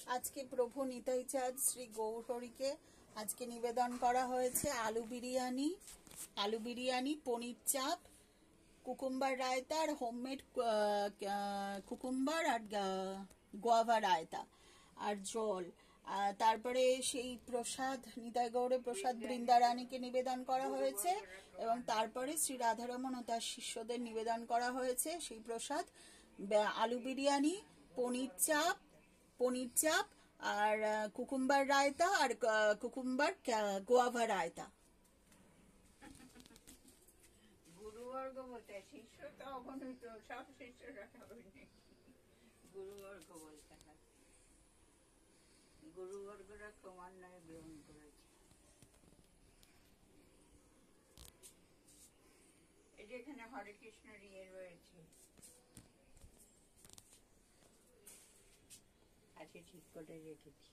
আজকে প্রভু নিতাই চাঁদ শ্রী গৌরহরিকে আজকে নিবেদন করা হয়েছে আলু বিরিয়ানি, পনির চাপ, কুকুম্বার রায়তা আর হোমমেড কুকুম্বার আর গোয়াভা রায়তা আর জল। তারপরে সেই প্রসাদ নিতাই গৌড়ের প্রসাদ বৃন্দারানীকে নিবেদন করা হয়েছে এবং তারপরে শ্রী রাধারমণ ও তার শিষ্যদের নিবেদন করা হয়েছে সেই প্রসাদ আলু বিরিয়ানি, পনির চাপ আর কুকুম্বার রায়তা আর কুকুম্বার গোয়াভা রায়তা। গুরুবর্গ বলতে শিষ্য তো অগণিত, সব শিষ্যরা গুরুবর্গ বলতে হয়। গুরুবর্গরা ক্রমান্বয়ে গ্রহণ করেছে। এটা এখানে হরে কৃষ্ণের ইয়ে রয়েছে, আজকে ঠিক করে রেখেছি।